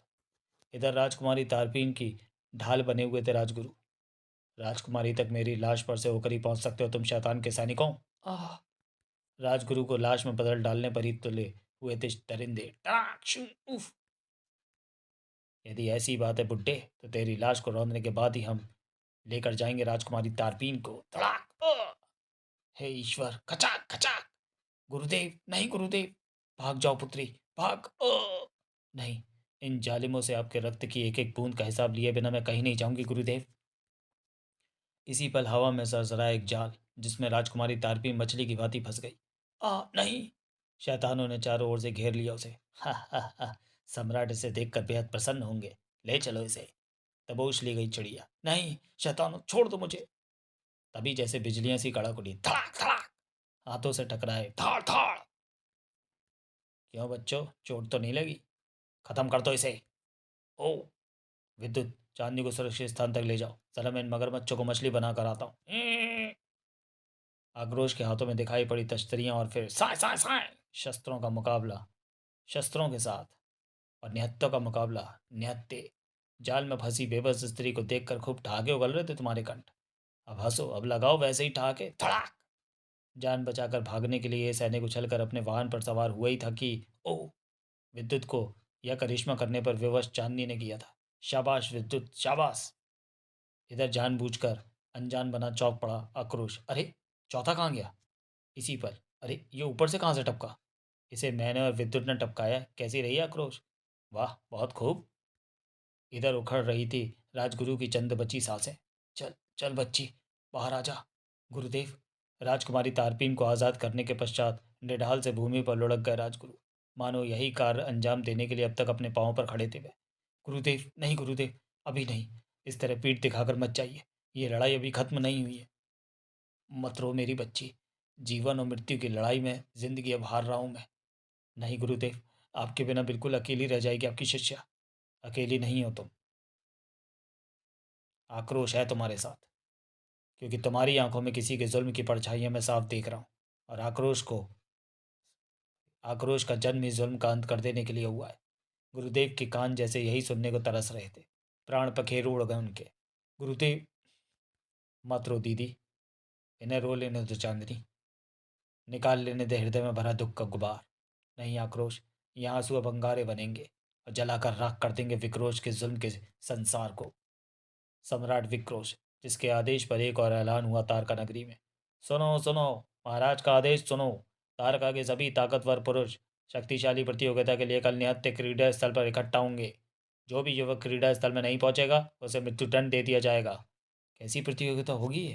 इधर राजकुमारी तारपीन की ढाल बने हुए थे राजगुरु। राजकुमारी तक मेरी लाश पर से होकर ही पहुंच सकते हो तुम शैतान के सैनिकों। आह। राजगुरु को लाश में बदल डालने पर ही तुले हुए थे दरिंदे। टड़ाक, शू, उफ। यदि ऐसी बात है बुड्ढे, तो तेरी लाश को रौंदने के बाद ही हम लेकर जाएंगे राजकुमारी तारपीन को। धड़ाक। हे ईश्वर, खचाक खचाक। गुरुदेव, नहीं गुरुदेव। भाग जाओ पुत्री, भाग। नहीं, इन जालिमों से आपके रक्त की एक एक बूंद का हिसाब लिए बिना मैं कहीं नहीं जाऊंगी गुरुदेव। इसी पल हवा में सरसराया एक जाल, जिसमें राजकुमारी तारपीन मछली की भांति फंस गई। नहीं। शैतानों ने चारों ओर से घेर लिया उसे। हा हा हा। सम्राट इसे देखकर बेहद प्रसन्न होंगे। ले चलो इसे। दबोच ली गई चिड़िया। नहीं शैतानों, छोड़ दो मुझे। तभी जैसे बिजलियां सी कड़क उठी। धड़ाक धड़ाक। हाथों से टकराए। धाड़ धाड़। क्यों बच्चों, चोट तो नहीं लगी? खत्म कर दो इसे। ओ विद्युत, चांदनी को सुरक्षित स्थान तक ले जाओ। जरा मैं इन मगरमच्छों को मछली बना कर आता हूँ। आक्रोश के हाथों में दिखाई पड़ी तश्तरियां और फिर साय साय साय शस्त्रों का मुकाबला शस्त्रों के साथ। और निहत्तों का मुकाबला। निहत्ते जाल में फंसी बेबस स्त्री को देखकर खूब ठहाके उगल रहे थे तुम्हारे कंठ। अब हंसो, अब लगाओ वैसे ही ठहाके। धड़ाक। जान बचाकर भागने के लिए ये सैनिक उछलकर अपने वाहन पर सवार हुआ ही था कि ओ, विद्युत को यह करिश्मा करने पर विवश चांदनी ने किया था। शाबाश विद्युत, शाबाश। इधर जानबूझकर अनजान बना चौक पड़ा आक्रोश। अरे, चौथा कहाँ गया? इसी पर। अरे, ये ऊपर से कहाँ से टपका? इसे मैंने और विद्युत ने टपकाया। कैसी रही आक्रोश? वाह, बहुत खूब। इधर उखड़ रही थी राजगुरु की चंद बची सांसें। चल चल बच्ची, बाहर आ जा। गुरुदेव। राजकुमारी तारपीन को आज़ाद करने के पश्चात निढाल से भूमि पर लुढ़क गए राजगुरु, मानो यही कार्य अंजाम देने के लिए अब तक अपने पांवों पर खड़े थे वे। गुरुदेव, नहीं गुरुदेव, अभी नहीं। इस तरह पीठ दिखाकर मत जाइए। ये लड़ाई अभी खत्म नहीं हुई है। मत रो मेरी बच्ची। जीवन और मृत्यु की लड़ाई में जिंदगी अब हार रहा हूं मैं। नहीं गुरुदेव, आपके बिना बिल्कुल अकेली रह जाएगी आपकी शिष्या। अकेली नहीं हो तुम। आक्रोश है तुम्हारे साथ, क्योंकि तुम्हारी आंखों में किसी के जुल्म की परछाइयां मैं साफ देख रहा हूँ। और आक्रोश का जन्म ही जुल्म का अंत कर देने के लिए हुआ है। गुरुदेव के कान जैसे यही सुनने को तरस रहे थे। प्राण पखेरु उड़ गए उनके। गुरुदेव। मत रो दीदी, इन्हें रो लेने दो चांदनी। निकाल लेने दे हृदय में भरा दुख का गुबार। नहीं आक्रोश, ये आंसू अब अंगारे बनेंगे और जलाकर राख कर देंगे विक्रोश के जुल्म के संसार को। सम्राट विक्रोश, जिसके आदेश पर एक और ऐलान हुआ तारका नगरी में। सुनो सुनो, महाराज का आदेश सुनो। तारका के सभी ताकतवर पुरुष शक्तिशाली प्रतियोगिता के लिए कल निहत्थे क्रीडा स्थल पर इकट्ठा होंगे। जो भी युवक क्रीडा स्थल में नहीं पहुंचेगा उसे मृत्युदंड दे दिया जाएगा। कैसी प्रतियोगिता होगी ये?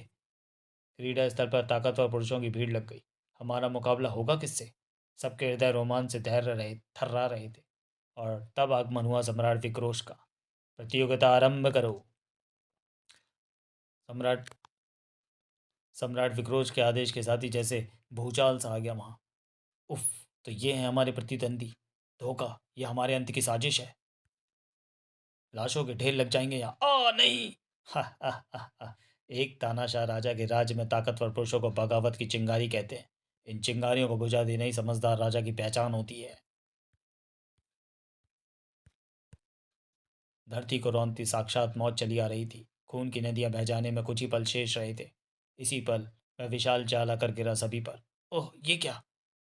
क्रीडा स्थल पर ताकतवर पुरुषों की भीड़ लग गई। हमारा मुकाबला होगा किससे? सबके हृदय रोमांच से थर्रा रहे थे। और तब आगमन हुआ सम्राट विक्रोश का। प्रतियोगिता आरंभ करो। सम्राट सम्राट विक्रोश के आदेश के साथ ही जैसे भूचाल सा आ गया वहां। उफ, तो ये है हमारे प्रतिद्वंदी। धोखा, ये हमारे अंत की साजिश है। लाशों के ढेर लग जाएंगे यहाँ। नहीं। हा हा हा हा। एक तानाशाह राजा के राज्य में ताकतवर पुरुषों को बगावत की चिंगारी कहते हैं। इन चिंगारियों को बुझा देना ही समझदार राजा की पहचान होती है। धरती को रौंदती साक्षात मौत चली आ रही थी। खून की नदियां बह जाने में कुछ ही पल शेष रहे थे। इसी पल वह विशाल चाल आकर गिरा सभी पर। ओह, ये क्या?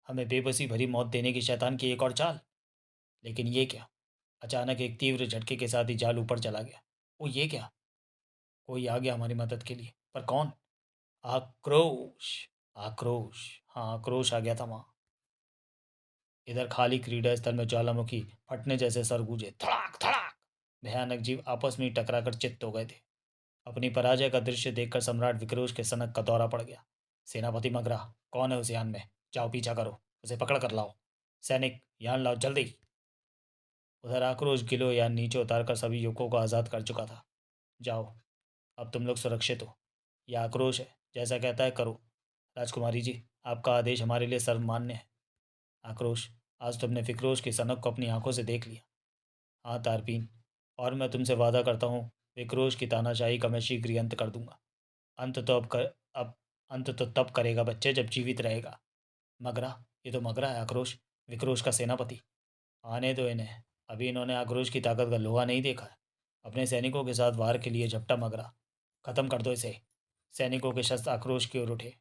हमें बेबसी भरी मौत देने की शैतान की एक और चाल। लेकिन ये क्या? अचानक एक तीव्र झटके के साथ ही जाल ऊपर चला गया। ओ, ये क्या? कोई आ गया हमारी मदद के लिए, पर कौन? आक्रोश। आक्रोश। हाँ, आक्रोश आ गया था वहां। इधर खाली क्रीडा स्थल में ज्वालामुखी फटने जैसे सर गूंजे। धड़ाक धड़ाक। भयानक जीव आपस में ही टकराकर चित्त हो गए थे। अपनी पराजय का दृश्य देखकर सम्राट विक्रोश के सनक का दौरा पड़ गया। सेनापति मगरा, कौन है उस यान में? जाओ पीछा करो, उसे पकड़ कर लाओ। सैनिक, यान लाओ जल्दी। उधर आक्रोश गिलो यान नीचे उतारकर सभी युवकों को आज़ाद कर चुका था। जाओ, अब तुम लोग सुरक्षित हो। यह आक्रोश है, जैसा कहता है करो। राजकुमारी जी, आपका आदेश हमारे लिए सर्वमान्य है। आक्रोश, आज तुमने विक्रोश की सनक को अपनी आंखों से देख लिया। हाँ तारपीन, और मैं तुमसे वादा करता हूँ, विक्रोश की तानाशाही का मैं शीघ्र ही अंत कर दूंगा। अंत तो अब अंत तो तब करेगा बच्चे जब जीवित रहेगा। मगरा, ये तो मगरा है आक्रोश, विक्रोश का सेनापति। आने दो इन्हें, अभी इन्होंने आक्रोश की ताकत का लोहा नहीं देखा है। अपने सैनिकों के साथ वार के लिए झपटा मगरा। खत्म कर दो इसे। सैनिकों के शस्त्र आक्रोश की ओर उठे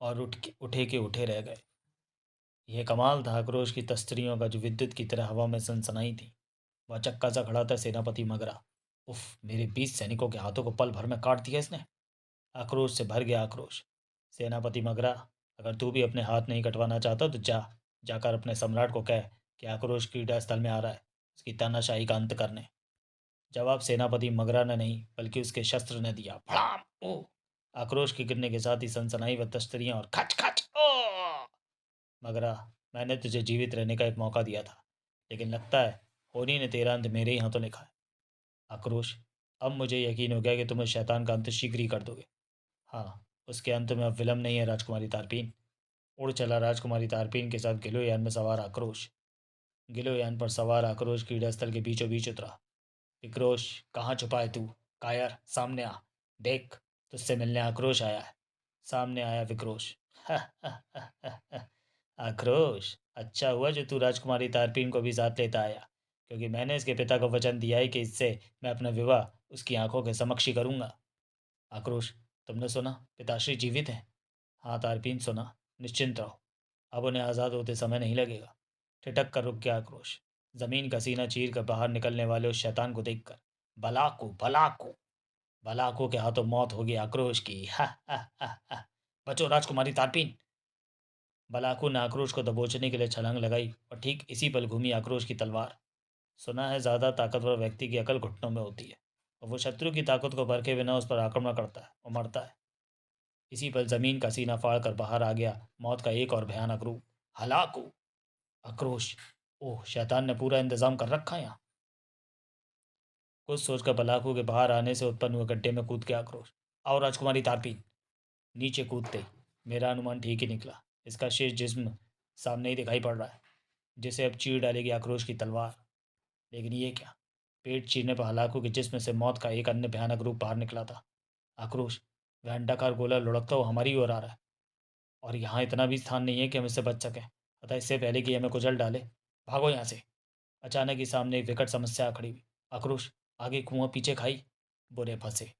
और उठे के उठे रह गए। यह कमाल था आक्रोश की तस्त्रियों का, जो विद्युत की तरह हवा में सनसनाई थी। वह चक्का सा खड़ा था सेनापति मगरा। उफ, मेरे 20 सैनिकों के हाथों को पल भर में काट दिया इसने। आक्रोश से भर गया आक्रोश। सेनापति मगरा, अगर तू भी अपने हाथ नहीं कटवाना चाहता तो जाकर अपने सम्राट को कह कि आक्रोश क्रीड़ा स्थल में आ रहा है, उसकी तानाशाही का अंत करने। जवाब सेनापति मगरा ने नहीं बल्कि उसके शस्त्र ने दिया। भड़ाम। ओ, आक्रोश के गिरने के साथ ही सनसनाई व तश्तरियां और खच खच। ओ, मगरा, मैंने तुझे जीवित रहने का एक मौका दिया था, लेकिन लगता है होनी ने तेरा अंत मेरे ही हाथों लिखा है। आक्रोश, अब मुझे यकीन हो गया कि तुम उस शैतान का अंत शीघ्र ही कर दोगे। हाँ, उसके अंत में अब विलम्ब नहीं है राजकुमारी तारपीन। उड़ चला राजकुमारी तारपीन के साथ गिलोयान में सवार आक्रोश। गिलोयान पर सवार आक्रोश क्रीड़ा स्थल के बीचों बीच उतरा। विक्रोश, कहाँ छुपा है तू? कायर, सामने आ। देख, तुझसे मिलने आक्रोश आया है। सामने आया विक्रोश। आक्रोश, अच्छा हुआ जो तू राजकुमारी तारपीन को भी साथ लेता आया, क्योंकि मैंने इसके पिता को वचन दिया है कि इससे मैं अपना विवाह उसकी आंखों के समक्ष ही करूंगा। आक्रोश, तुमने सुना पिताश्री जीवित हैं? हाँ तारपीन, सुना। निश्चिंत रहो, अब उन्हें आज़ाद होते समय नहीं लगेगा। ठिठक कर रुक गया आक्रोश, जमीन का सीना चीर कर बाहर निकलने वाले उस शैतान को देखकर। भलाकू भलाकू, भलाकू के हाथों मौत होगी आक्रोश की। हा हा हा हा। बचो राजकुमारी तारपीन। भलाकू ने आक्रोश को दबोचने के लिए छलांग लगाई और ठीक इसी पल घूमी आक्रोश की तलवार। सुना है ज्यादा ताकतवर व्यक्ति की अकल घुटनों में होती है और वो शत्रु की ताकत को परखे बिना उस पर आक्रमण करता है और मरता है। इसी पल जमीन का सीना फाड़ कर बाहर आ गया मौत का एक और भयानक रूप, हलाकू। आक्रोश, ओह शैतान ने पूरा इंतजाम कर रखा है यहाँ। कुछ सोचकर भलाकू के बाहर आने से उत्पन्न हुए गड्ढे में कूद के आक्रोश। आओ राजकुमारी तारपीन। नीचे कूदते ही मेरा अनुमान ठीक ही निकला। इसका शेष जिस्म सामने ही दिखाई पड़ रहा है, जिसे अब चीर डालेगी आक्रोश की तलवार। लेकिन ये क्या, पेट चीरने पर हलाकू के जिस्म से मौत का एक अन्य भयानक रूप बाहर निकला था। आक्रोश, वह अंडाकार गोला लुढ़कता हुआ हमारी ओर आ रहा है और यहाँ इतना भी स्थान नहीं है कि हम इससे बच सकें। अतः इससे पहले कि हमें कुचल डाले, भागो यहाँ से। अचानक ही सामने एक विकट समस्या खड़ी हुई। आक्रोश, आगे कुआं पीछे खाई। बुरे फंसे।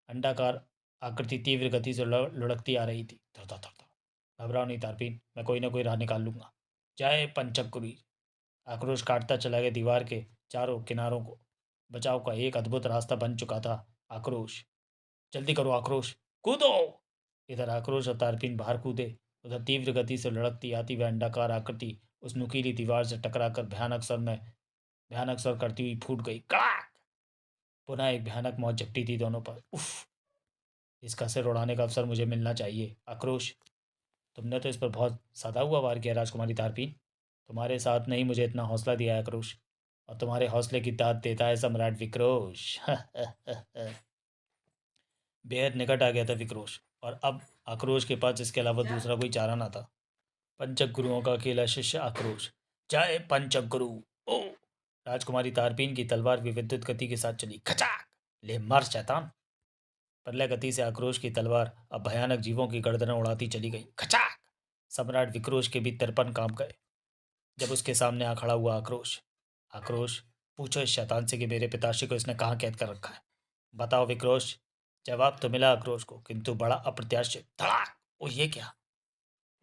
अंडाकार आकृति तीव्र गति से लुढ़कती आ रही थी। धर धर धर धर। घबराओ नहीं तारपीन, मैं कोई ना कोई राह निकाल लूंगा। जय पंचकुरी। आक्रोश काटता चला गया दीवार के चारों किनारों को। बचाव का एक अद्भुत रास्ता बन चुका था। आक्रोश, जल्दी करो आक्रोश, कूदो। इधर आक्रोश और तारपीन बाहर कूदे, उधर तीव्र गति से लुढ़कती आती वह अंडाकार आकृति उस नुकीली दीवार से टकराकर भयानक स्वर करती हुई फूट गई। कड़ाक। पुनः एक भयानक मौत झपटी थी दोनों पर। उफ, इसका सिर उड़ाने का अवसर मुझे मिलना चाहिए। आक्रोश, तुमने तो इस पर बहुत सधा हुआ वार किया राजकुमारी तारपीन। तुम्हारे साथ ने ही मुझे इतना हौसला दिया है आक्रोश, और तुम्हारे हौसले की दाद देता है सम्राट विक्रोश। बेहद निकट आ गया था विक्रोश, और अब आक्रोश के पास इसके अलावा दूसरा कोई चारा ना था। पंचक गुरुओं का अकेला शिष्य आक्रोश। जय पंचक गुरु। ओ, राजकुमारी तारपीन की तलवार भी विद्युत गति के साथ चली। खचाक। ले मर शैतान। प्रलय गति से आक्रोश की तलवार अब भयानक जीवों की गर्दनें उड़ाती चली गई। खचाक। सम्राट विक्रोश के भी तिरपन कांप गए जब उसके सामने आ खड़ा हुआ आक्रोश। आक्रोश, पूछो इस शैतान से कि मेरे पिताश्री को इसने कहाँ कैद कर रखा है। बताओ विक्रोश। जवाब तो मिला आक्रोश को, किंतु बड़ा अप्रत्याशित। धड़ाक। ओ ये क्या,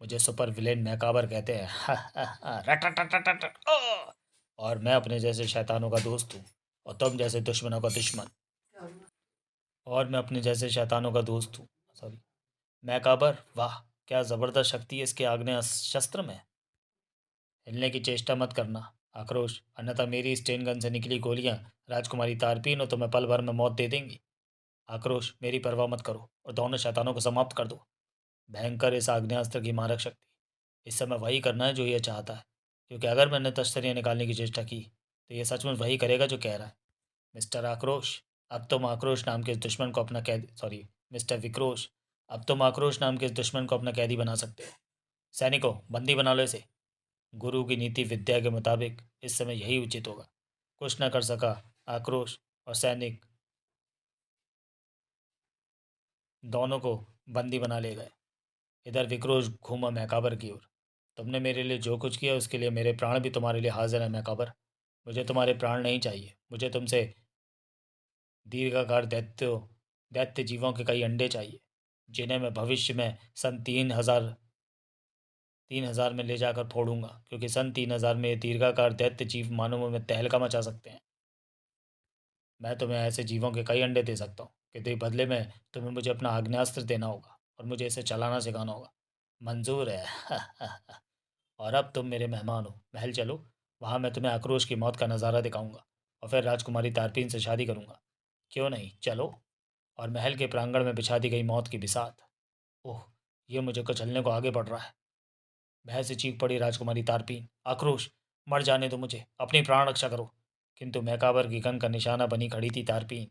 मुझे सुपर विलेन मैकाबर कहते हैं। हा, हा, हा, रट, रट, रट, रट, रट, ओ! और मैं अपने जैसे शैतानों का दोस्त हूँ और तुम जैसे दुश्मनों का दुश्मन। और मैं अपने जैसे शैतानों का दोस्त हूँ। सॉरी। मैकाबर, वाह क्या जबरदस्त शक्ति है इसके आग्नेय शस्त्र में। हिलने की चेष्टा मत करना आक्रोश, अन्यथा मेरी स्टेन गन से निकली गोलियां राजकुमारी तारपीन और तुम्हें पल भर में मौत दे देंगी। आक्रोश, मेरी परवाह मत करो और दोनों शैतानों को समाप्त कर दो। भयंकर इस आग्नेयास्त्र की मारक शक्ति, इस समय वही करना है जो ये चाहता है, क्योंकि अगर मैंने तश्तरियाँ निकालने की चेष्टा की तो ये सचमुच वही करेगा जो कह रहा है। मिस्टर आक्रोश, अब तुम आक्रोश नाम के इस दुश्मन को अपना कैदी सॉरी मिस्टर विक्रोश, अब तुम आक्रोश नाम के इस दुश्मन को अपना कैदी बना सकते हो। सैनिकों, बंदी बना लो इसे। गुरु की नीति विद्या के मुताबिक इस समय यही उचित होगा। कुछ न कर सका आक्रोश और सैनिक दोनों को बंदी बना ले गए। इधर विक्रोश घूमा मैकाबर की ओर। तुमने मेरे लिए जो कुछ किया उसके लिए मेरे प्राण भी तुम्हारे लिए हाजिर है मैकाबर। मुझे तुम्हारे प्राण नहीं चाहिए, मुझे तुमसे दीर्घाकार दैत्य जीवों के कई अंडे चाहिए, जिन्हें मैं भविष्य में सन 3000 में ले जाकर फोड़ूंगा, क्योंकि सन 3000 में ये दीर्घाकार दैत्य जीव मानवों में तहलका मचा सकते हैं। मैं तुम्हें ऐसे जीवों के कई अंडे दे सकता हूँ, किंतु बदले में तुम्हें मुझे अपना आग्नेयास्त्र देना होगा और मुझे इसे चलाना सिखाना होगा। मंजूर है। और अब तुम मेरे मेहमान हो, महल चलो, वहाँ मैं तुम्हें आक्रोश की मौत का नज़ारा दिखाऊंगा और फिर राजकुमारी तारपीन से शादी करूंगा। क्यों नहीं, चलो। और महल के प्रांगण में बिछा दी गई मौत की बिसात। ओह, ये मुझे कुचलने को आगे बढ़ रहा है। भय से चीख पड़ी राजकुमारी तारपीन। आक्रोश, मर जाने दो मुझे, अपनी प्राण रक्षा करो। किंतु मैकाबर की गन का निशाना बनी खड़ी थी तारपीन।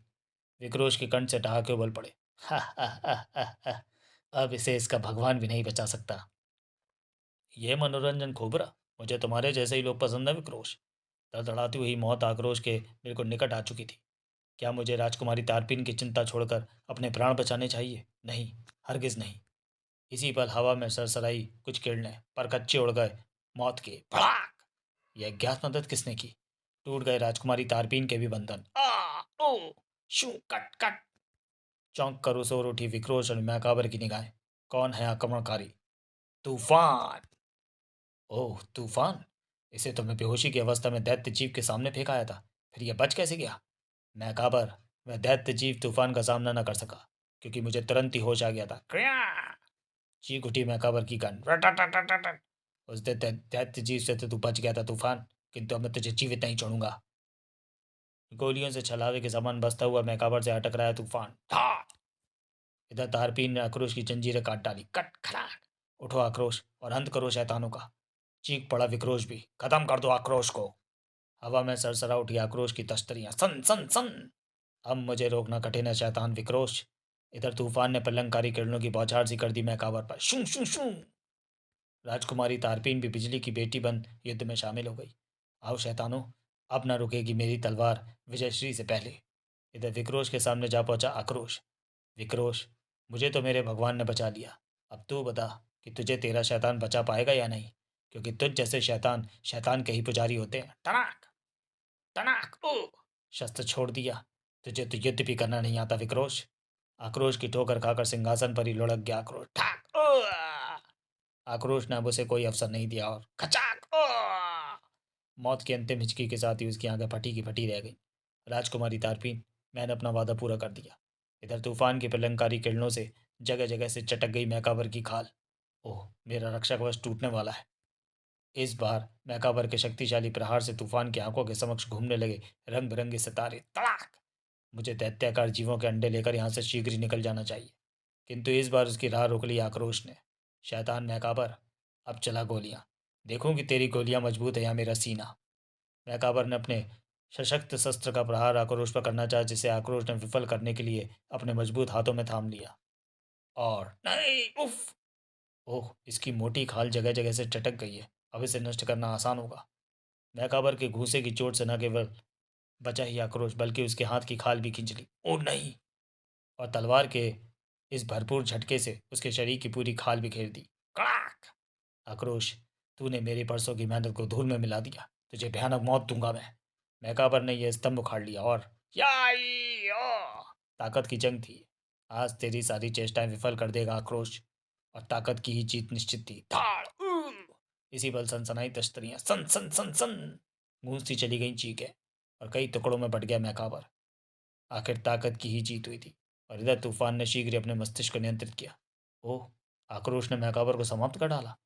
विक्रोश के कंठ से ठहाके उबल पड़े। हा हा हा हा हा। अब इसे इसका भगवान भी नहीं बचा सकता। ये मनोरंजन खूब रहा, मुझे तुम्हारे जैसे ही लोग पसंद है विक्रोश। धड़धड़ाती हुई मौत आक्रोश के बिल्कुल निकट आ चुकी थी। क्या मुझे राजकुमारी तारपीन की चिंता छोड़कर अपने प्राण बचाने चाहिए? नहीं, हरगिज नहीं। इसी पल हवा में सरसराई कुछ किरणें पर कच्चे उड़ गए मौत के भड़ाक। यह अज्ञात मदद किसने की? टूट गए राजकुमारी तारपीन के भी बंधन। आ ओ शू कट कट। चौंक कर उस ओर उठी विक्रोश और मैकाबर की निगाहें। कौन है आक्रमणकारी? तूफान। ओह तूफान, इसे तो मैं बेहोशी की अवस्था में दैत्य जीव के सामने फेंक आया था, फिर यह बच कैसे गया? मैकाबर, वह दैत्य जीव तूफान का सामना न कर सका क्योंकि मुझे तुरंत ही होश आ गया था। क्रिया! चीख उठी मैकाबर की गन। रटटटटटट। उस दैत्य जीव से तो तू बच गया था तूफान, किंतु अब मैं तुझे जीवित नहीं छोड़ूंगा। गोलियों से छलावे के समान बसता हुआ मैकाबर से अटक रहा है तूफान। धाड़! इधर तारपीन ने आक्रोश की जंजीरें काट डाली। कट खड़ाक। उठो आक्रोश और अंत करो शैतानों का। चीख पड़ा विक्रोश भी। खत्म कर दो आक्रोश को। हवा में सरसरा उठी आक्रोश की तश्तरियां। सन सन सन। अब मुझे रोकना कठिन है शैतान विक्रोश। इधर तूफान ने प्रलंकारी किरणों की बौछार सी कर दी मैकाबर पर। शू शू शू। राजकुमारी तारपीन भी बिजली की बेटी बन युद्ध में शामिल हो गई। आओ शैतानों, अब न रुकेगी मेरी तलवार विजयश्री से पहले। इधर विक्रोश के सामने जा पहुंचा आक्रोश। विक्रोश, मुझे तो मेरे भगवान ने बचा लिया, अब तू बता कि तुझे तेरा शैतान बचा पाएगा या नहीं, क्योंकि तुझ जैसे शैतान शैतान के ही पुजारी होते हैं। टनाक टनाक ओ। शस्त्र छोड़ दिया, तुझे तो युद्ध भी करना नहीं आता विक्रोश। आक्रोश की ठोकर खाकर सिंहासन पर ही लुढ़क गया आक्रोश। ठाक ओ। आक्रोश ने अब उसे कोई अवसर नहीं दिया और खचाक ओ। मौत की अंतिम हिचकी के साथ ही उसकी आंखें फटी की फटी रह गई। राजकुमारी तारपीन, मैंने अपना वादा पूरा कर दिया। इधर तूफान की प्रलंकारी किरणों से जगह जगह से चटक गई मैकाबर की खाल। ओह, मेरा रक्षा कवच टूटने वाला है। इस बार मैकाबर के शक्तिशाली प्रहार से तूफान की आंखों के समक्ष घूमने लगे रंग बिरंगे सितारे। तड़ाक! मुझे दैत्याकार जीवों के अंडे लेकर यहाँ से शीघ्र ही निकल जाना चाहिए, किंतु इस बार उसकी राह रोक ली आक्रोश ने। शैतान मैकाबर, अब चला गोलियां। देखूं कि तेरी गोलियां मजबूत है या मेरा सीना। मैकाबर ने अपने सशक्त शस्त्र का प्रहार आक्रोश पर करना चाहा, जिसे आक्रोश ने विफल करने के लिए अपने मजबूत हाथों में थाम लिया। और नहीं, उफ! ओह, इसकी मोटी खाल जगह जगह से चटक गई है, अब इसे नष्ट करना आसान होगा। मैकाबर के घूंसे की चोट से न केवल बचा ही आक्रोश, बल्कि उसके हाथ की खाल भी खींच ली। ओ नहीं! और तलवार के इस भरपूर झटके से उसके शरीर की पूरी खाल बिखेर दी। कड़ाक! आक्रोश, तूने मेरी परसों की मेहनत को धूल में मिला दिया, तुझे भयानक मौत दूंगा मैं। मैकाबर ने यह स्तंभ उखाड़ लिया और याई ओ! ताकत की जंग थी। आज तेरी सारी चेष्टाएं विफल कर देगा आक्रोश, और ताकत की ही जीत निश्चित थी। धाड़! इसी पल सनसनाई तश्तरियां सन सन सन सन गूंजती चली गई चीखें, और कई टुकड़ों में बट गया मैकाबर। आखिर ताकत की ही जीत हुई थी, और इधर तूफान ने शीघ्र ही अपने मस्तिष्क को नियंत्रित किया। ओह! आक्रोश ने मैकाबर को समाप्त कर डाला।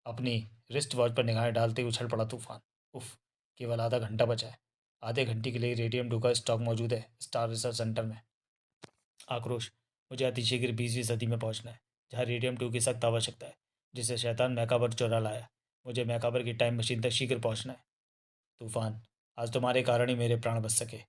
अपनी रिस्ट वॉच पर निगाहें डालते ही उछल पड़ा तूफान। उफ! केवल आधा घंटा बचा है। आधे घंटे के लिए रेडियम 2 का स्टॉक मौजूद है स्टार रिसर्च सेंटर में। आक्रोश, मुझे अतिशीघ्र 20वीं सदी में पहुंचना है, जहाँ रेडियम 2 की सख्त आवश्यकता है, जिसे शैतान मैकाबर चुरा लाया। मुझे मैकाबर की टाइम मशीन तक शीघ्र पहुंचना है। तूफान, आज तुम्हारे कारण ही मेरे प्राण बच सके,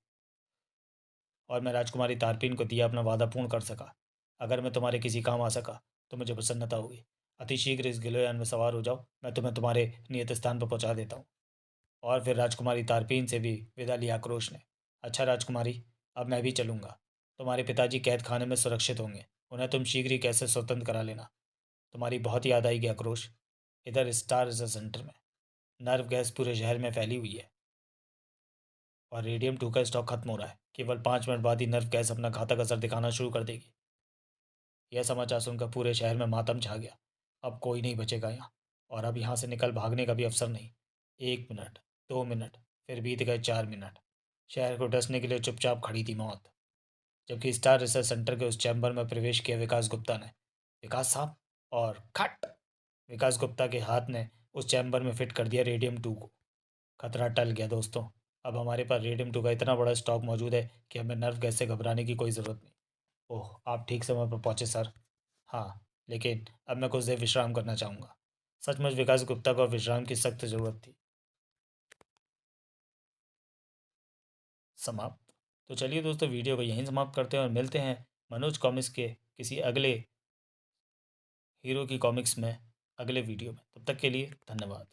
और मैं राजकुमारी तारपीन को दिया अपना वादा पूर्ण कर सका। अगर मैं तुम्हारे किसी काम आ सका तो मुझे प्रसन्नता होगी। अतिशीघ्र इस गिलोयान में सवार हो जाओ, मैं तुम्हें तुम्हारे नियत स्थान पर पहुंचा देता हूँ। और फिर राजकुमारी तारपीन से भी विदा लिया आक्रोश ने। अच्छा राजकुमारी, अब मैं भी चलूंगा। तुम्हारे पिताजी कैद खाने में सुरक्षित होंगे, उन्हें तुम शीघ्र ही कैसे स्वतंत्र करा लेना। तुम्हारी बहुत याद आएगी आक्रोश। इधर स्टार रिसर्च सेंटर में नर्व गैस पूरे शहर में फैली हुई है, और रेडियम 2 का स्टॉक खत्म हो रहा है। केवल 5 मिनट बाद ही नर्व गैस अपना घातक असर दिखाना शुरू कर देगी। यह समाचार सुनकर पूरे शहर में मातम छा गया। अब कोई नहीं बचेगा यहाँ, और अब यहाँ से निकल भागने का भी अवसर नहीं। 1 मिनट, 2 मिनट, फिर बीत गए 4 मिनट। शहर को डसने के लिए चुपचाप खड़ी थी मौत, जबकि स्टार रिसर्च सेंटर के उस चैम्बर में प्रवेश किया विकास गुप्ता ने। विकास साहब, और खट! विकास गुप्ता के हाथ ने उस चैम्बर में फिट कर दिया रेडियम 2 को। खतरा टल गया दोस्तों। अब हमारे पास रेडियम 2 का इतना बड़ा स्टॉक मौजूद है कि हमें नर्व गैस से घबराने की कोई ज़रूरत नहीं। ओह, आप ठीक समय पर पहुंचे सर। हाँ, लेकिन अब मैं कुछ देर विश्राम करना चाहूँगा। सचमुच विकास गुप्ता को अब विश्राम की सख्त ज़रूरत थी। समाप्त। तो चलिए दोस्तों, वीडियो को यहीं समाप्त करते हैं और मिलते हैं मनोज कॉमिक्स के किसी अगले हीरो की कॉमिक्स में, अगले वीडियो में। तब तक के लिए धन्यवाद।